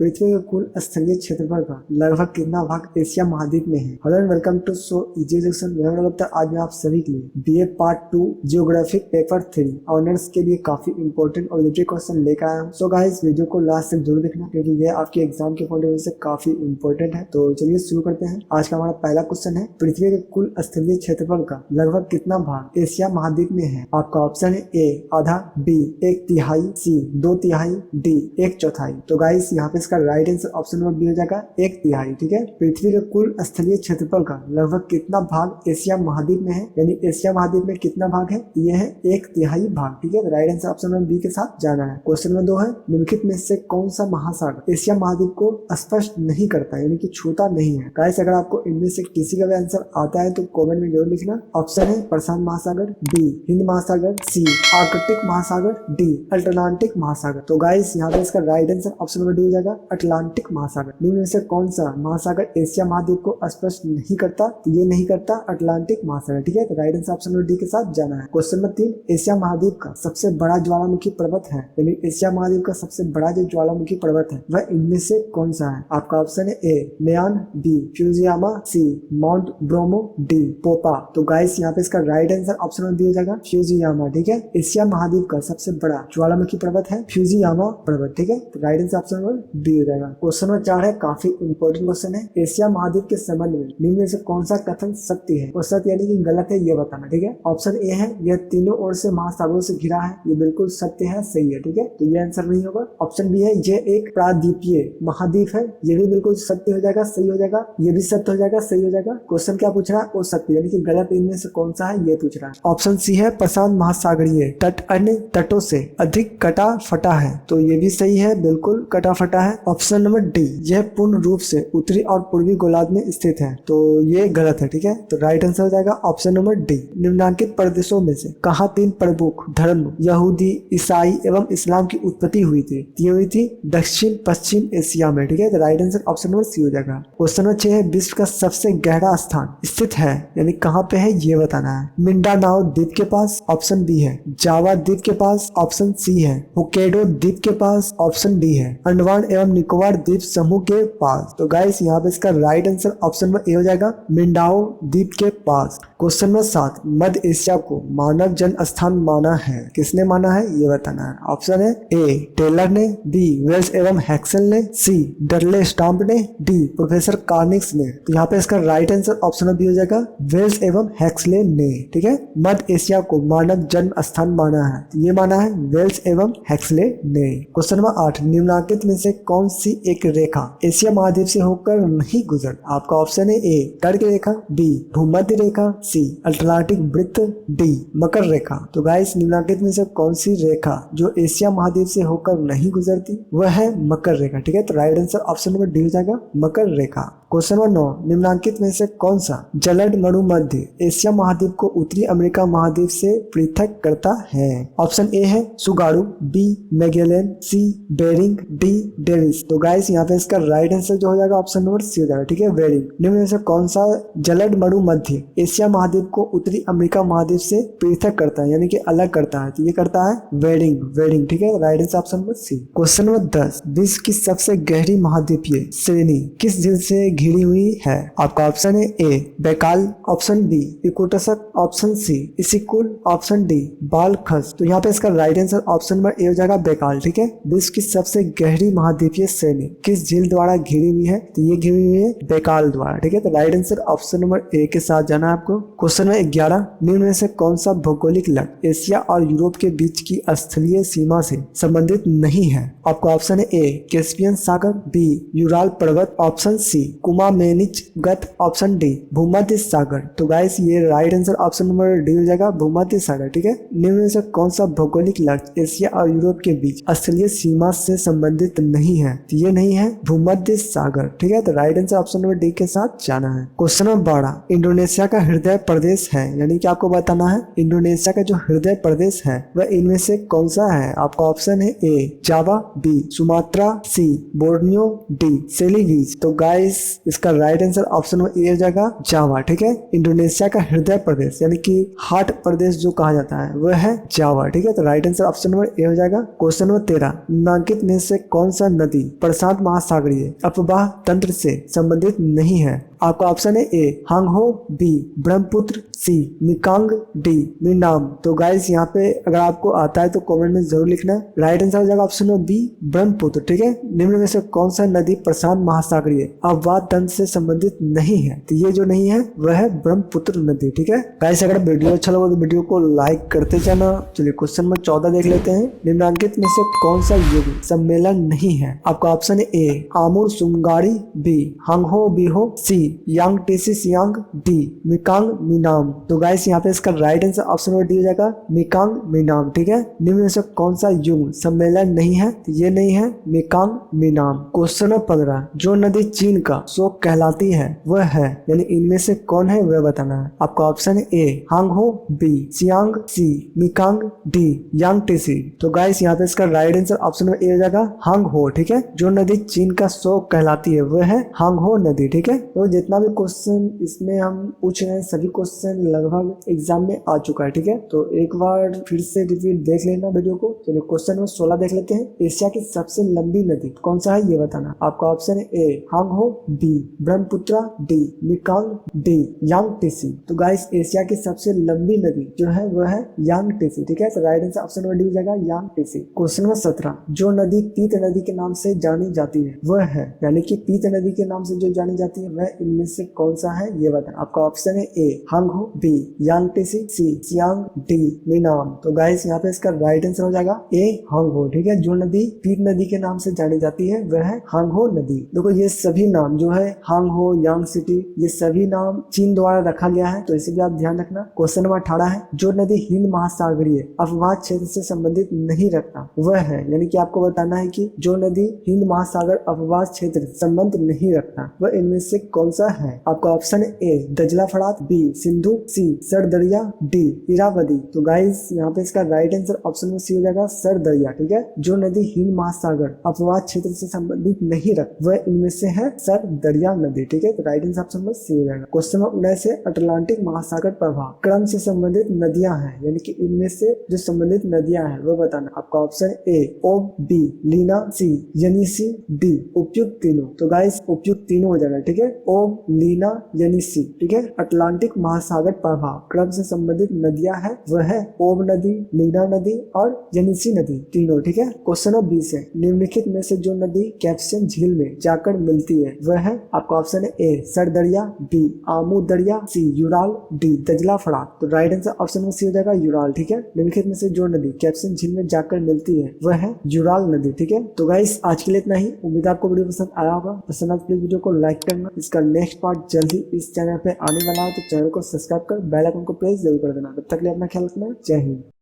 पृथ्वी के कुल स्थलीय क्षेत्रफल का लगभग कितना भाग एशिया महाद्वीप में है। Hello and welcome to so easy section. मेरा मतलब आज मैं आप सभी के लिए BA part 2 geographic paper 3 honours के लिए काफी इंपॉर्टेंट और रिलेटेड क्वेश्चन लेकर आया हूँ। सो गाइस वीडियो को लास्ट तक जरूर देखना क्योंकि ये आपके एग्जाम के पॉइंट ऑफ व्यू से काफी इंपॉर्टेंट है। तो चलिए शुरू करते हैं। आज का हमारा पहला क्वेश्चन है, पृथ्वी के कुल स्थलीय क्षेत्रफल का लगभग कितना भाग एशिया महाद्वीप में है। आपका ऑप्शन है ए आधा, बी 1/3, सी 2/3, डी 1/4। तो गाइस यहाँ पे इसका right answer option number B हो जाएगा 1/3। ठीक है, पृथ्वी के कुल स्थलीय क्षेत्रफल का लगभग कितना भाग एशिया महाद्वीप में है, यानी एशिया महाद्वीप में कितना भाग है, ये है 1/3 भाग। ठीक है, right answer option number B के साथ जाना है। क्वेश्चन नंबर 2 है, निम्नलिखित में से कौन सा महासागर एशिया महाद्वीप को स्पष्ट नहीं करता, यानी कि छूता नहीं है। गाइस अगर आपको इनमें से किसी का भी आंसर आता है तो कमेंट में जरूर लिखना। ऑप्शन है प्रशांत महासागर, बी हिंद महासागर, सी आर्कटिक महासागर, डी अटलांटिक महासागर। तो गाइस यहाँ पे इसका right answer option number D हो जाएगा अटलांटिक महासागर। निम्न में से कौन सा महासागर एशिया महाद्वीप को स्पष्ट नहीं करता, तो ये नहीं करता अटलांटिक महासागर। ठीक है, तो right answer option number D के साथ जाना है। क्वेश्चन नंबर 3, एशिया महाद्वीप का सबसे बड़ा ज्वालामुखी पर्वत है, यानी एशिया महाद्वीप का सबसे बड़ा जो ज्वालामुखी पर्वत है वह इनमें से कौन सा है। आपका ऑप्शन है A Mayon, B Fujiyama, C mount Bromo, D Popa. तो गाइस यहाँ पे इसका right answer option number B हो जाएगा फ्यूजियामा। ठीक है, एशिया महाद्वीप का सबसे बड़ा ज्वालामुखी पर्वत है फ्यूजियामा पर्वत। ठीक है, तो right answer option number B हो जाएगा। क्वेश्चन नंबर 4 है, काफी इंपॉर्टेंट क्वेश्चन है, एशिया महाद्वीप के संबंध में निम्न में से कौन सा कथन सत्य है और सत्य यानी कि गलत है ये बताना। ठीक है, ऑप्शन ए है, यह तीनों ओर से महासागरों से घिरा है, ये बिल्कुल सत्य है, सही है। ठीक है, तो ये आंसर नहीं होगा। ऑप्शन बी है, ये एक प्राद्वीपीय महाद्वीप है, ये भी बिल्कुल सत्य हो जाएगा, सही हो जाएगा। ये भी सत्य हो जाएगा, सही हो जाएगा। क्वेश्चन क्या पूछ रहा है, वो सत्य यानी कि गलत इनमें से कौन सा है ये पूछ रहा है। ऑप्शन सी है, प्रशांत महासागरीय तट अन्य तटों से अधिक कटा फटा है, तो ये भी सही है, बिल्कुल कटा फटा है। ऑप्शन नंबर डी, यह पूर्ण रूप से उत्तरी और पूर्वी गोलार्ध में स्थित है, तो ये गलत है। ठीक है, तो राइट आंसर हो जाएगा ऑप्शन नंबर डी। निम्नलिखित प्रदेशों में से कहाँ 3 प्रमुख धर्म यहूदी, ईसाई एवं इस्लाम की उत्पत्ति हुई थी। ये हुई थी दक्षिण पश्चिम एशिया में। ठीक है, तो right answer option number C हो जाएगा। क्वेश्चन नंबर 6 है, विश्व का सबसे गहरा स्थान स्थित है, यानी कहाँ पे है ये बताना है। मिंडानाओ द्वीप के पास, ऑप्शन बी है। जावा द्वीप के पास, ऑप्शन सी है। होक्काइडो द्वीप के पास, ऑप्शन डी है। अंडमान एवं निकोबार द्वीप समूह के पास। तो गाइस यहाँ पे इसका right answer option number A हो जाएगा, मिंडाओ द्वीप के पास। क्वेश्चन नंबर 7, मध्य एशिया को मानव जन्म स्थान माना है, किसने माना है ये बताना है। ऑप्शन है ए टेलर ने, बी वेल्स एवं हैक्सेल ने, सी डरले स्टाम्प ने, डी प्रोफेसर कार्निक्स ने। तो यहाँ पे इसका right answer option number B हो जाएगा, वेल्स एवं हैक्सले ने। ठीक है, मध्य एशिया को मानव जन्म स्थान माना है, तो ये माना है वेल्स एवं हैक्सले ने। क्वेश्चन नंबर 8, निम्नलिखित में से कौन सी एक रेखा एशिया महाद्वीप से होकर नहीं गुजर। आपका ऑप्शन है ए कर्क रेखा, बी भूमध्य रेखा, सी अटलांटिक वृत्त, डी मकर रेखा। तो गाइस निम्नलिखित में से कौन सी रेखा जो एशिया महाद्वीप से होकर नहीं गुजरती वह है मकर रेखा। ठीक है, तो right answer option number D हो जाएगा मकर रेखा। क्वेश्चन नंबर 9, निम्नलिखित में से कौन सा जलद मरुमध्य एशिया महाद्वीप को उत्तरी अमेरिका महाद्वीप से पृथक करता है। ऑप्शन ए है सुगारू, बी मैगेलन, सी बेरिंग, डी डेविस। तो गाइस यहाँ पे इसका राइट आंसर जो हो जाएगा ऑप्शन नंबर सी हो जाएगा। ठीक है, बेरिंग। निम्न में से कौन सा जलद मरुमध्य एशिया महाद्वीप को उत्तरी अमेरिका महाद्वीप से पृथक करता है, यानी कि अलग करता है, तो ये करता है वेडिंग। ठीक है, right answer option number C. Question number 10, विश्व की सबसे गहरी महाद्वीपीय श्रेणी किस झील से घिरी हुई है। आपका ऑप्शन है ए बैकाल, ऑप्शन बी इकोटसक, option C Issyk Kul, option D Balkhash. तो यहाँ पे इसका right answer option number A हो जाएगा बैकाल। ठीक है, विश्व की सबसे गहरी महाद्वीपीय श्रेणी किस झील द्वारा घिरी हुई है, तो ये घिरी हुई है बैकाल द्वारा। ठीक है, तो राइट आंसर ऑप्शन नंबर ए के साथ जाना है आपको। क्वेश्चन नंबर 11, निम्न में से कौन सा भौगोलिक लक्ष्य एशिया और यूरोप के बीच की स्थलीय सीमा से संबंधित नहीं है। आपका ऑप्शन है ए कैस्पियन सागर, बी यूराल पर्वत, ऑप्शन सी कुमामेनिच गत, ऑप्शन डी भूमध्य सागर। तो गाइस ये right answer option number D हो जाएगा भूमध्य सागर। ठीक है, निम्न में से कौन सा भौगोलिक लक्ष्य एशिया और यूरोप के बीच स्थलीय सीमा से संबंधित नहीं है, तो ये नहीं है भूमध्य सागर। ठीक है, तो right answer option number D के साथ जाना है। क्वेश्चन नंबर 12, इंडोनेशिया का हृदय प्रदेश है, यानी कि आपको बताना है इंडोनेशिया का जो हृदय प्रदेश है वह इनमें से कौन सा है। आपका ऑप्शन है ए जावा, बी सुमात्रा, सी बोर्नियो, डी सेलिगीज। तो गाइस इसका right answer option number A हो जाएगा जावा। ठीक है, इंडोनेशिया का हृदय प्रदेश यानी कि हार्ट प्रदेश जो कहा जाता है वह है जावा। ठीक है, तो right answer option number A हो जाएगा। क्वेश्चन नंबर 13, निम्नलिखित में से कौन सा नदी प्रशांत महासागरीय अपवाह तंत्र से संबंधित नहीं है। आपका ऑप्शन है A Hwang Ho, B Brahmaputra, C मिकांग, D मिनाम। तो गाइस यहाँ पे अगर आपको आता है तो कमेंट में जरूर लिखना। राइट आंसर हो जाएगा ऑप्शन बी ब्रह्मपुत्र। ठीक है, निम्न में से कौन सा नदी प्रशांत महासागरीय अपवाह तंत्र से संबंधित नहीं है? तो ये जो नहीं है वह है ब्रह्मपुत्र नदी। ठीक है गाइस, अगर वीडियो अच्छा लगा तो वीडियो को लाइक करते जाना। चलिए क्वेश्चन नंबर 14 देख लेते हैं। निम्नलिखित में से कौन सा युग सम्मेलन नहीं है? आपका ऑप्शन है ए आमुर सुमगाड़ी, बी हांगहो बिहो, सी यांग टेसी सियांग, डी मिकांग मिनाम। तो गाइस यहाँ पे इसका right answer option number D हो जाएगा मिकांग मिनाम। ठीक है, निम्न में से कौन सा युग सम्मेलन नहीं है? तो ये नहीं है मिकांग मिनाम। क्वेश्चन नंबर 15, जो नदी चीन का शोक कहलाती है वह है, यानी इनमें से कौन है वह बताना है। आपका ऑप्शन है A Hwang Ho, B Siang, C मिकांग, D Yangtze. तो गाइस यहाँ पे इसका right answer option number A हो जाएगा हांगहो। ठीक है, जो नदी चीन का शोक कहलाती है वह है हांगहो नदी। ठीक है, तो जितना भी क्वेश्चन इसमें हम पूछ रहे हैं सभी क्वेश्चन लगभग एग्जाम में आ चुका है। ठीक है, तो एक बार फिर से रिपीट देख लेना वीडियो को। चलिए क्वेश्चन नंबर 16 देख लेते हैं। एशिया की सबसे लंबी नदी कौन सा है ये बताना। आपका ऑप्शन है A Hwang Ho, B Brahmaputra, D Mekong, D Yangtze. तो गाइस एशिया की सबसे लंबी नदी जो है वह है यांग टेसी। ठीक है, तो right answer option number D हो जाएगा यांग टेसी। क्वेश्चन नंबर 17, जो नदी पीत नदी के नाम से जानी जाती है वह है, यानी कि पीत नदी के नाम से जो जानी जाती है वह इनमें से कौन सा है ये बताना। आपका ऑप्शन है A Hwang Ho, B Yang Tessy, C Siang, D मिनाम। तो गाइस यहाँ पे इसका राइट आंसर हो जाएगा ए हांगहो। ठीक है, जो नदी पीत नदी के नाम से जानी जाती है वह है हांगहो नदी। देखो ये सभी नाम जो है हांगहो, यांग सिटी, ये सभी नाम चीन द्वारा रखा गया है, तो इसे भी आप ध्यान रखना। क्वेश्चन नंबर 18 है, जो नदी हिंद महासागरीय अपवाह क्षेत्र से संबंधित नहीं रखता वह है, यानी कि आपको बताना है कि जो नदी हिंद महासागर अपवाह क्षेत्र संबंध नहीं रखता वह इनमें से कौन सा है। आपका ऑप्शन है ए दजला फड़ात, बी सिंधु, सी सर दरिया, डी इरावदी। तो गाइस यहाँ पे इसका राइट आंसर ऑप्शन में सी हो जाएगा सर दरिया। ठीक है, जो नदी हिंद महासागर अपवाह क्षेत्र से संबंधित नहीं रख वह इनमें से है सर दरिया नदी। ठीक है, तो राइट आंसर ऑप्शन में सी हो जाएगा। क्वेश्चन नंबर 19 है, अटलांटिक महासागर प्रवाह क्रम से संबंधित नदियां हैं, यानी कि इनमें से जो संबंधित नदियां हैं वो बताना। आपका ऑप्शन ए ओब, बी लीना, सी यनीसी, डी उपयुक्त तीनों। तो गाइस उपयुक्त तीनों हो जाएगा। ठीक है, ओब, लीना, यनीसी। ठीक है, अटलांटिक महासागर प्रवाह क्रम से संबंधित नदियां हैं वह है ओब नदी, लीना नदी और यनीसी नदी तीनों। ठीक है, क्वेश्चन नंबर 20 है, निम्नलिखित में से जो नदी कैप्सियन झील में जाकर मिलती है वह है। आपका ऑप्शन है ए सर दरिया, बी आमू दरिया, सी यूराल, डी दजला फड़ात। तो राइट आंसर ऑप्शन में सी हो जाएगा यूराल। ठीक है, निम्नलिखित में से जो नदी कैप्सियन झील में जाकर मिलती है वह है यूराल नदी। ठीक है, तो गाइस आज के लिए इतना ही। उम्मीद आपको वीडियो पसंद आया होगा। पसंद आया तो प्लीज वीडियो को लाइक करना। इसका नेक्स्ट पार्ट जल्द ही इस चैनल पे आने वाला है, तो चैनल को सब्सक्राइब कर बेल आइकन को प्रेस जरूर कर देना। तब तक के लिए अपना ख्याल रखना। जय हिंद।